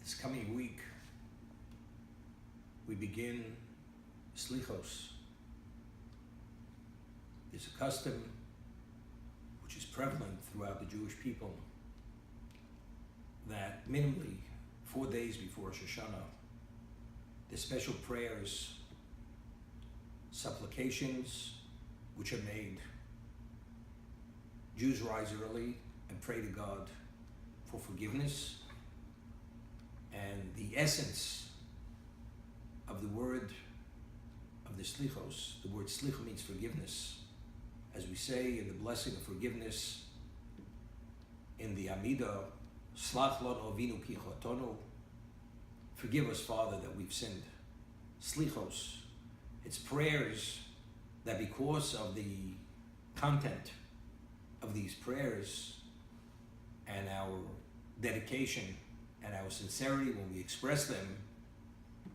This coming week, we begin Slichos. It's a custom which is prevalent throughout the Jewish people that minimally 4 days before Rosh Hashanah, there's special prayers, supplications which are made. Jews rise early and pray to God for forgiveness. And the essence of the word of the Slichos, the word Slicha means forgiveness. As we say in the blessing of forgiveness in the Amidah, Slach lanu avinu ki chatanu, forgive us, Father, that we've sinned. Slichos, it's prayers that because of the content of these prayers and our dedication and our sincerity when we express them,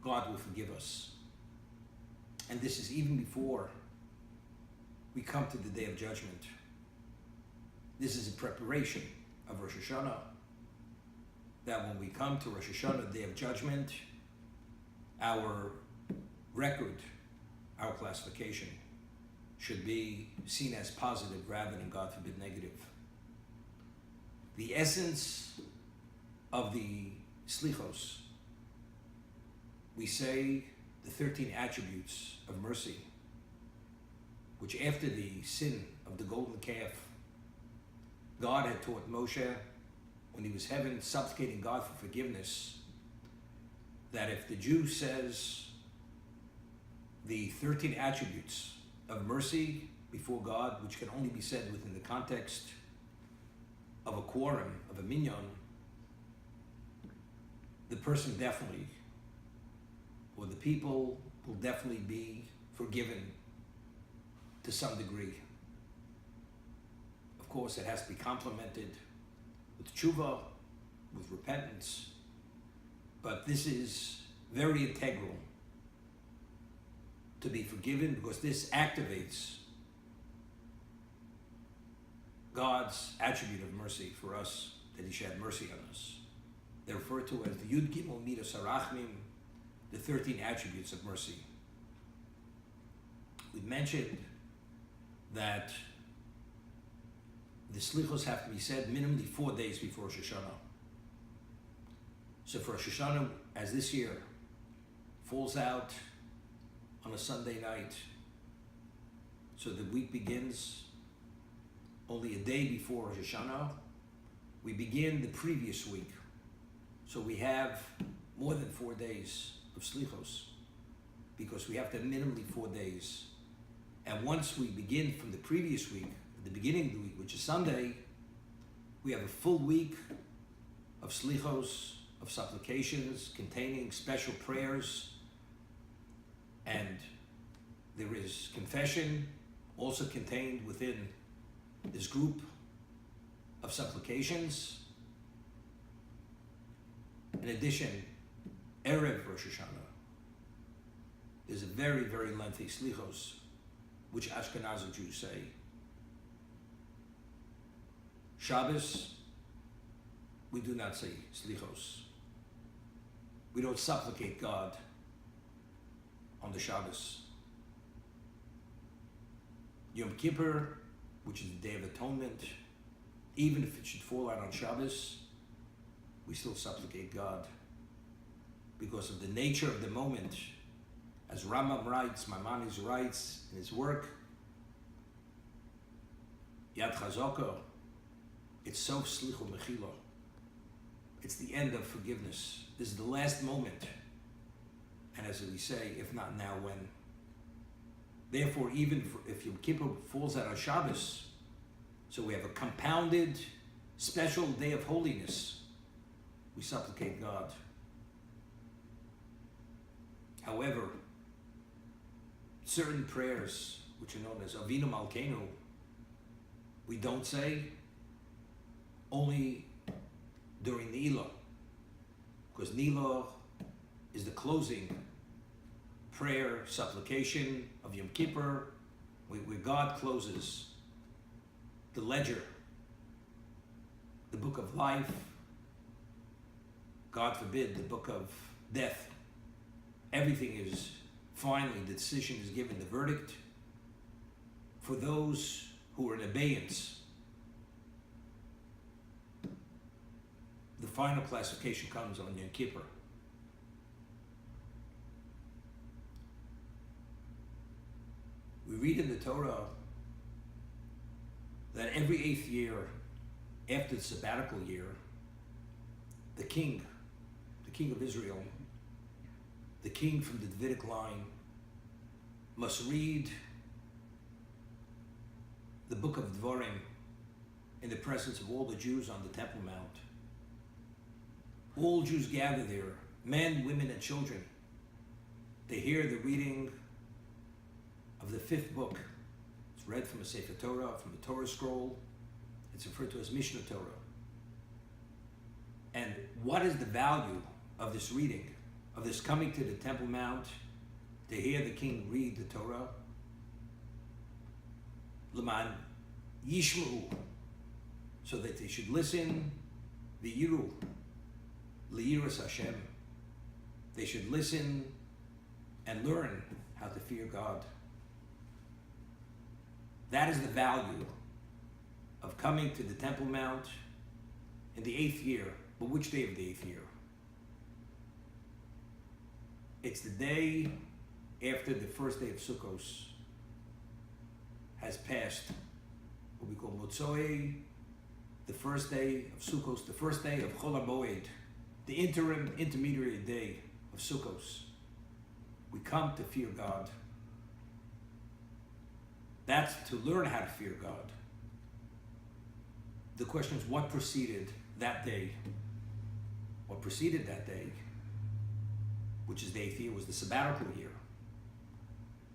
God will forgive us. And this is even before we come to the Day of Judgment. This is a preparation of Rosh Hashanah, that when we come to Rosh Hashanah, Day of Judgment, our record, our classification should be seen as positive rather than, God forbid, negative. The essence of the Slichos, we say the 13 attributes of mercy, which after the sin of the golden calf, God had taught Moshe when he was heaven supplicating God for forgiveness, that if the Jew says the 13 attributes of mercy before God, which can only be said within the context of a quorum, of a minyan, the person definitely, or the people will definitely be forgiven to some degree. Of course, it has to be complemented with Teshuva, with repentance, but this is very integral to be forgiven, because this activates God's attribute of mercy for us, that he should have mercy on us. They're referred to as the Yud Gimel Midas Harachmim, the 13 attributes of mercy. We mentioned that the Slichos have to be said minimally 4 days before Rosh Hashanah. So for Rosh Hashanah, as this year falls out on a Sunday night, so the week begins only a day before Rosh Hashanah, we begin the previous week. So we have more than 4 days of Slichos, because we have to have minimally 4 days. And once we begin from the previous week, at the beginning of the week, which is Sunday, we have a full week of Slichos, of supplications, containing special prayers, and there is confession also contained within this group of supplications. In addition, Erev Rosh Hashanah, there's a very, very lengthy Slichos, which Ashkenazi Jews say. Shabbos, we do not say Slichos. We don't supplicate God on the Shabbos. Yom Kippur, which is the Day of Atonement, even if it should fall out on Shabbos, we still supplicate God, because of the nature of the moment. As Rambam writes, Maimonides writes in his work, Yad Chazaka, it's so Slichu Mechila. It's the end of forgiveness. This is the last moment. And as we say, if not now, when? Therefore, even if Yom Kippur falls out on Shabbos, so we have a compounded, special day of holiness, we supplicate God. However, certain prayers, which are known as Avinu Malkeinu, we don't say, only during Nilah, because Nilah is the closing prayer, supplication of Yom Kippur, where God closes the ledger, the book of life. God forbid, the book of death, everything is finally, the decision is given, the verdict. For those who are in abeyance, the final classification comes on Yom Kippur. We read in the Torah that every 8th year after the sabbatical year, the king of Israel, the king from the Davidic line, must read the book of Dvarim in the presence of all the Jews on the Temple Mount. All Jews gather there, men, women, and children. They hear the reading of the 5th book. It's read from a Sefer Torah, from a Torah scroll. It's referred to as Mishnah Torah. And what is the value of this reading, of this coming to the Temple Mount to hear the king read the Torah? L'man yishma'u, so that they should listen, v'yiru, liyiras Hashem. They should listen and learn how to fear God. That is the value of coming to the Temple Mount in the 8th year. But which day of the 8th year? It's the day after the first day of Sukkot has passed, what we call Motzoi, the first day of Sukkot, the first day of Chol HaMoed, the intermediary day of Sukkot. We come to fear God. That's to learn how to fear God. The question is, what preceded that day? What preceded that day, which is the 8th year, was the sabbatical year.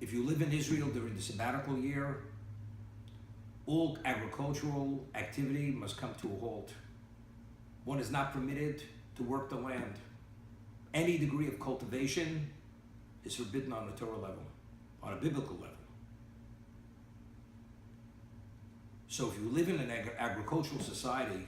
If you live in Israel during the sabbatical year, all agricultural activity must come to a halt. One is not permitted to work the land. Any degree of cultivation is forbidden on a Torah level, on a biblical level. So if you live in an agricultural society,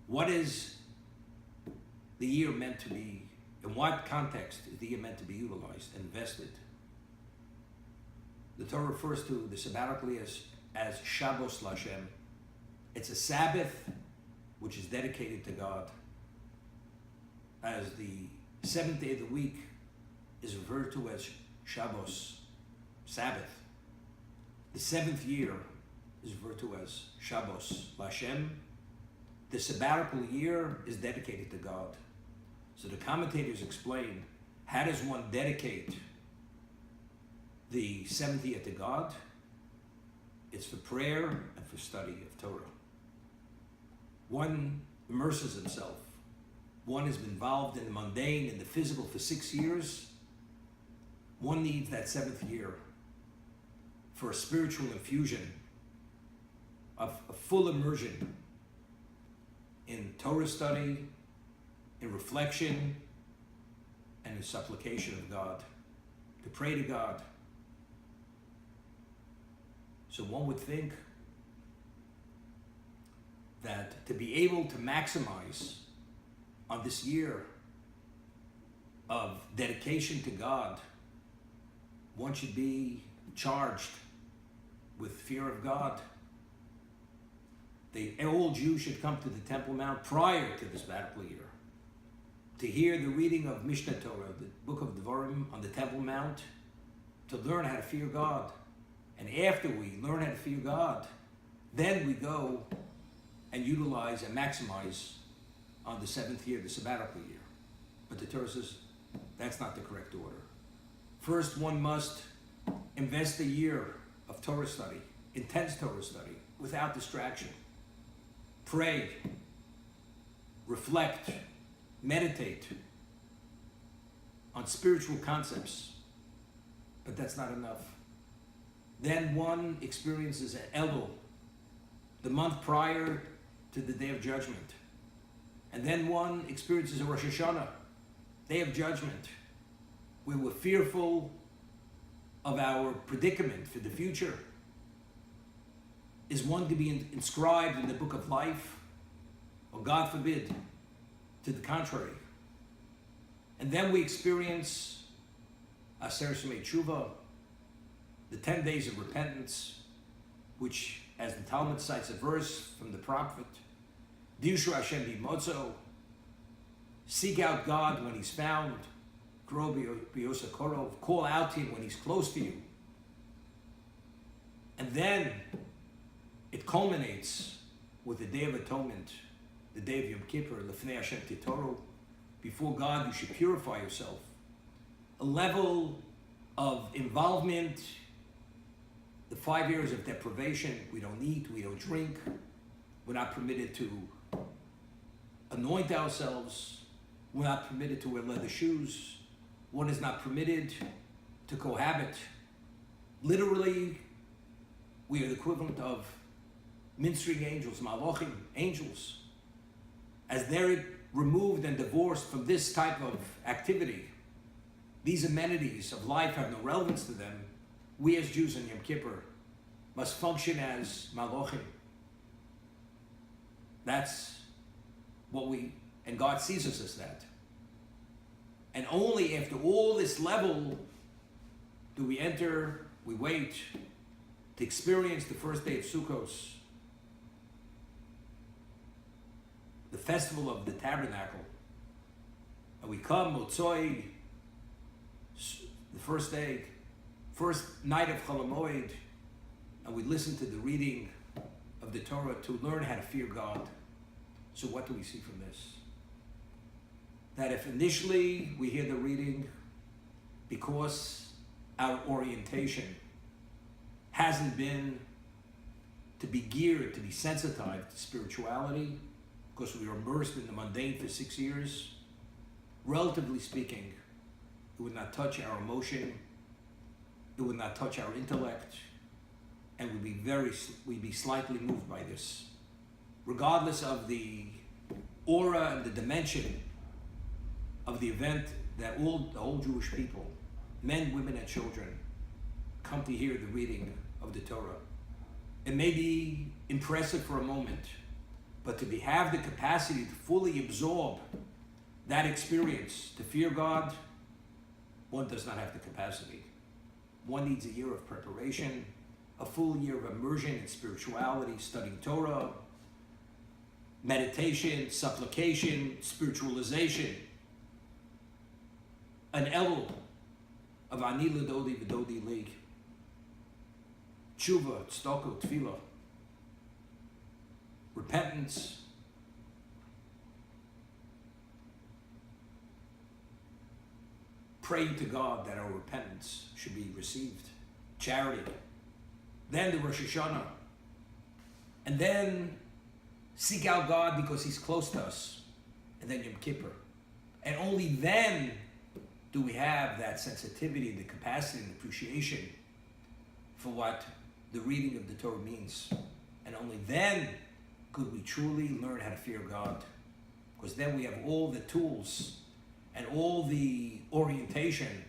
what is the year meant to be, in what context is the year meant to be utilized and invested? The Torah refers to the sabbatical year as Shabbos Lashem. It's a Sabbath which is dedicated to God. As the 7th day of the week is referred to as Shabbos, Sabbath. The 7th year is referred to as Shabbos Lashem. The sabbatical year is dedicated to God. So the commentators explain, how does one dedicate the 7th year to God? It's for prayer and for study of Torah. One immerses himself. One has been involved in the mundane, in the physical for 6 years. One needs that 7th year for a spiritual infusion of a full immersion in Torah study, in reflection, and in supplication of God, to pray to God. So one would think that to be able to maximize on this year of dedication to God, one should be charged with fear of God. All Jews should come to the Temple Mount prior to the sabbatical year to hear the reading of Mishnah Torah, the book of Dvarim on the Temple Mount, to learn how to fear God. And after we learn how to fear God, then we go and utilize and maximize on the 7th year, the sabbatical year. But the Torah says that's not the correct order. First, one must invest a year of Torah study, intense Torah study, without distraction. Pray, reflect, meditate on spiritual concepts. But that's not enough. Then one experiences an Elul, the month prior to the Day of Judgment. And then one experiences a Rosh Hashanah, Day of Judgment, where we're fearful of our predicament for the future. Is one to be inscribed in the book of life? Or God forbid, to the contrary, And then we experience Aser Shemei Teshuva, the 10 days of repentance, which, as the Talmud cites a verse from the prophet, Dirshu Hashem b'motzo, seek out God when he's found, Kro b'yosa korov, call out to him when he's close to you. And then it culminates with the Day of Atonement, the Day of Yom Kippur, Lefnei Hashem Titoru. Before God, you should purify yourself. A level of involvement, the 5 years of deprivation, we don't eat, we don't drink, we're not permitted to anoint ourselves, we're not permitted to wear leather shoes, one is not permitted to cohabit. Literally, we are the equivalent of ministering angels, malachim, angels. As they're removed and divorced from this type of activity, these amenities of life have no relevance to them. We as Jews in Yom Kippur must function as malachim. That's what and God sees us as that. And only after all this level do we wait to experience the first day of Sukkot, the festival of the tabernacle. And we come, Motzoi, the first day, first night of Chol HaMoed, and we listen to the reading of the Torah to learn how to fear God. So what do we see from this? That if initially we hear the reading, because our orientation hasn't been to be geared, to be sensitized to spirituality, because we were immersed in the mundane for 6 years, relatively speaking, it would not touch our emotion, it would not touch our intellect, and we'd be slightly moved by this. Regardless of the aura and the dimension of the event that the whole Jewish people, men, women, and children, come to hear the reading of the Torah. It may be impressive for a moment, but to have the capacity to fully absorb that experience, to fear God, one does not have the capacity. One needs a year of preparation, a full year of immersion in spirituality, studying Torah, meditation, supplication, spiritualization, an elul of Ani L'Dodi V'Dodi Li, Teshuva, Tzedakah, Tefillah, repentance, praying to God that our repentance should be received, charity, then the Rosh Hashanah, and then seek out God because he's close to us, and then Yom Kippur. And only then do we have that sensitivity, the capacity and appreciation for what the reading of the Torah means. And only then could we truly learn how to fear God, because then we have all the tools and all the orientation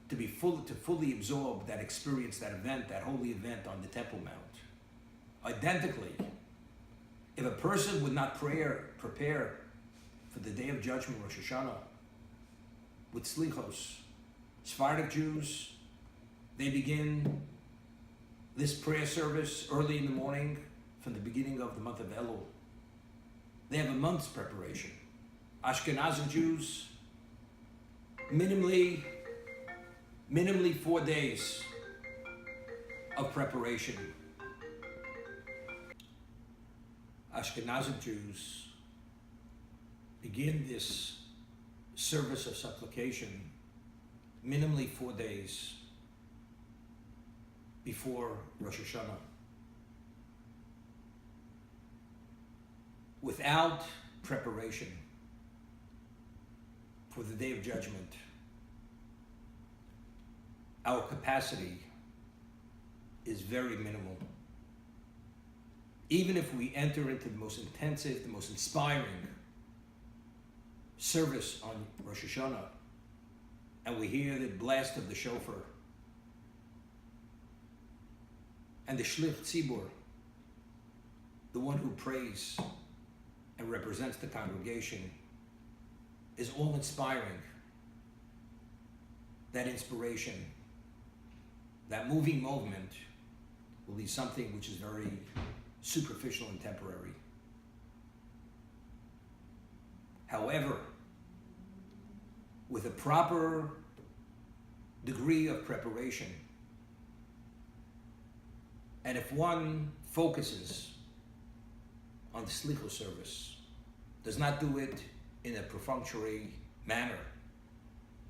to fully absorb that experience, that event, that holy event on the Temple Mount. Identically, if a person would not prepare for the Day of Judgment, Rosh Hashanah, with slichos, Sephardic Jews, they begin this prayer service early in the morning from the beginning of the month of Elul. They have a month's preparation. Ashkenazi Jews, minimally 4 days of preparation. Ashkenazi Jews begin this service of supplication minimally 4 days before Rosh Hashanah. Without preparation for the Day of Judgment, our capacity is very minimal. Even if we enter into the most intensive, the most inspiring service on Rosh Hashanah, and we hear the blast of the shofar, and the Shlich Tzibur, the one who prays and represents the congregation, is all inspiring. that inspiration, that moving moment will be something which is very superficial and temporary. However, with a proper degree of preparation, and if one focuses on the slichus service, does not do it in a perfunctory manner,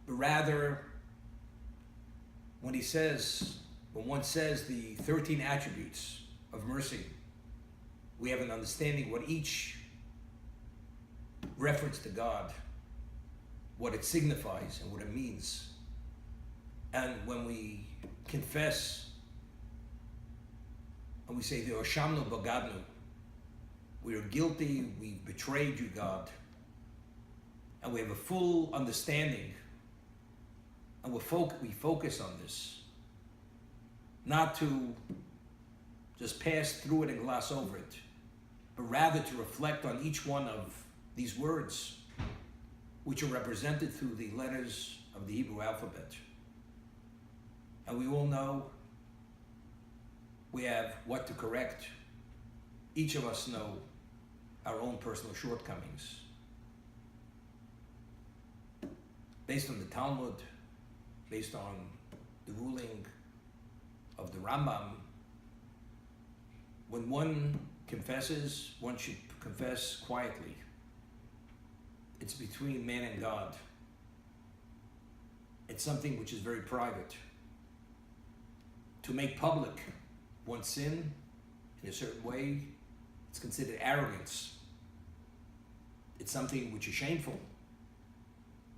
but rather when one says the 13 attributes of mercy, we have an understanding what each reference to God, what it signifies and what it means. And when we confess and we say, "V'oshamnu bagadnu," we are guilty, we've betrayed you, God, and we have a full understanding, and we focus on this, not to just pass through it and gloss over it, but rather to reflect on each one of these words, which are represented through the letters of the Hebrew alphabet. And we all know we have what to correct. Each of us know our own personal shortcomings. Based on the Talmud, based on the ruling of the Rambam, when one confesses, one should confess quietly. It's between man and God. It's something which is very private. To make public one's sin in a certain way, it's considered arrogance. It's something which is shameful.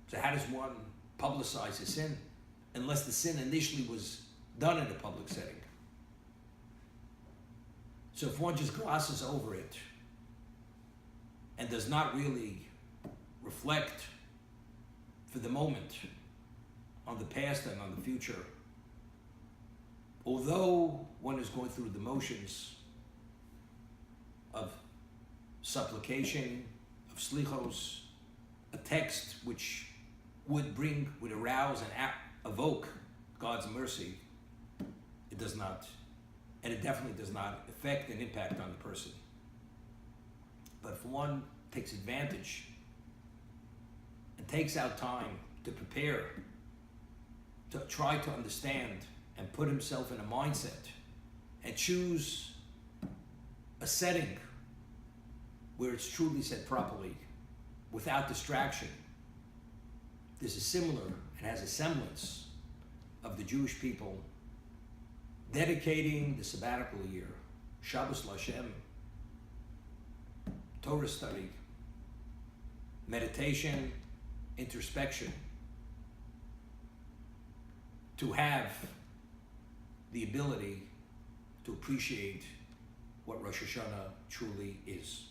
So how does one publicize his sin unless the sin initially was done in a public setting? So if one just glosses over it and does not really reflect for the moment on the past and on the future, although one is going through the motions of supplication, of slichos, a text which would arouse and evoke God's mercy, it does not, and it definitely does not affect and impact on the person. But if one takes advantage and takes out time to prepare, to try to understand and put himself in a mindset and choose a setting where it's truly said properly, without distraction, this is similar and has a semblance of the Jewish people dedicating the sabbatical year, Shabbos Lashem, Torah study, meditation, introspection, to have the ability to appreciate what Rosh Hashanah truly is.